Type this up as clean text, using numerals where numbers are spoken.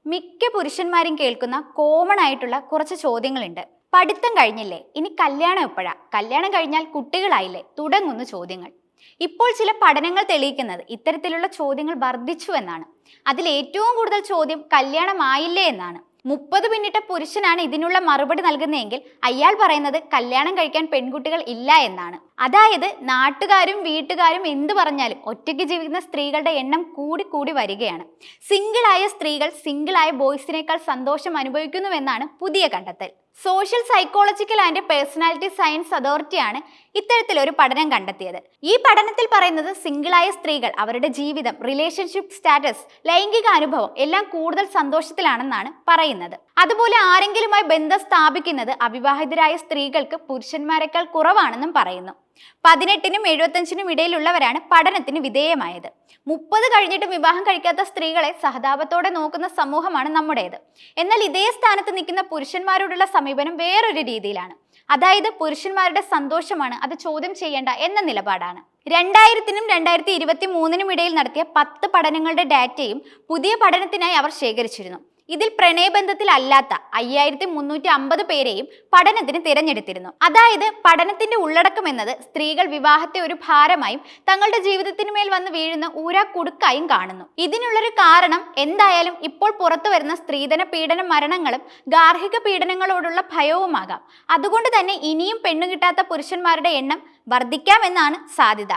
മിക്ക പുരുഷന്മാരും കേൾക്കുന്ന കോമൺ ആയിട്ടുള്ള കുറച്ച് ചോദ്യങ്ങളുണ്ട്. പഠിത്തം കഴിഞ്ഞില്ലേ, ഇനി കല്യാണം എപ്പോഴാ, കല്യാണം കഴിഞ്ഞാൽ കുട്ടികളായില്ലേ തുടങ്ങുന്ന ചോദ്യങ്ങൾ. ഇപ്പോൾ ചില പഠനങ്ങൾ തെളിയിക്കുന്നത് ഇത്തരത്തിലുള്ള ചോദ്യങ്ങൾ വർദ്ധിച്ചു എന്നാണ്. അതിൽ ഏറ്റവും കൂടുതൽ ചോദ്യം കല്യാണമായില്ലേ എന്നാണ്. 30 പിന്നിട്ട പുരുഷനാണ് ഇതിനുള്ള മറുപടി നൽകുന്നതെങ്കിൽ അയാൾ പറയുന്നത് കല്യാണം കഴിക്കാൻ പെൺകുട്ടികൾ ഇല്ല എന്നാണ്. അതായത് നാട്ടുകാരും വീട്ടുകാരും എന്ത് പറഞ്ഞാലും ഒറ്റയ്ക്ക് ജീവിക്കുന്ന സ്ത്രീകളുടെ എണ്ണം കൂടി കൂടി വരികയാണ്. സിംഗിളായ സ്ത്രീകൾ സിംഗിളായ ബോയ്സിനേക്കാൾ സന്തോഷം അനുഭവിക്കുന്നുവെന്നാണ് പുതിയ കണ്ടെത്തൽ. Social psychological and personality science അതോറിറ്റിയാണ് ഇത്തരത്തിലൊരു പഠനം കണ്ടെത്തിയത്. ഈ പഠനത്തിൽ പറയുന്നത് സിംഗിളായ സ്ത്രീകൾ അവരുടെ ജീവിതം, റിലേഷൻഷിപ്പ് സ്റ്റാറ്റസ്, ലൈംഗിക അനുഭവം എല്ലാം കൂടുതൽ സന്തോഷത്തിലാണെന്നാണ് പറയുന്നത്. അതുപോലെ ആരെങ്കിലുമായി ബന്ധം സ്ഥാപിക്കുന്നത് അവിവാഹിതരായ സ്ത്രീകൾക്ക് പുരുഷന്മാരെക്കാൾ കുറവാണെന്നും പറയുന്നു. 18നും 75നും ഇടയിലുള്ളവരാണ് പഠനത്തിന് വിധേയമായത്. 30 കഴിഞ്ഞിട്ട് വിവാഹം കഴിക്കാത്ത സ്ത്രീകളെ സഹതാപത്തോടെ നോക്കുന്ന സമൂഹമാണ് നമ്മുടേത്. എന്നാൽ ഇതേ സ്ഥാനത്ത് നിൽക്കുന്ന പുരുഷന്മാരോടുള്ള സമീപനം വേറൊരു രീതിയിലാണ്. അതായത് പുരുഷന്മാരുടെ സന്തോഷമാണ് അത് ചോദ്യം ചെയ്യേണ്ട എന്ന നിലപാടാണ്. 2000നും 2023നും ഇടയിൽ നടത്തിയ 10 പഠനങ്ങളുടെ ഡാറ്റയും പുതിയ പഠനത്തിനായി അവർ ശേഖരിച്ചിരുന്നു. ഇതിൽ പ്രണയബന്ധത്തിൽ അല്ലാത്ത 5350 പേരെയും പഠനത്തിന് തിരഞ്ഞെടുത്തിരുന്നു. അതായത് പഠനത്തിന്റെ ഉള്ളടക്കം എന്നത് സ്ത്രീകൾ വിവാഹത്തെ ഒരു ഭാരമായും തങ്ങളുടെ ജീവിതത്തിനു മേൽ വന്ന് വീഴുന്ന ഊരാക്കുടുക്കായും കാണുന്നു. ഇതിനുള്ളൊരു കാരണം എന്തായാലും ഇപ്പോൾ പുറത്തു വരുന്ന സ്ത്രീധന പീഡന മരണങ്ങളും ഗാർഹിക പീഡനങ്ങളോടുള്ള ഭയവുമാകാം. അതുകൊണ്ട് തന്നെ ഇനിയും പെണ്ണു കിട്ടാത്ത പുരുഷന്മാരുടെ എണ്ണം വർദ്ധിക്കാമെന്നാണ് സാധ്യത.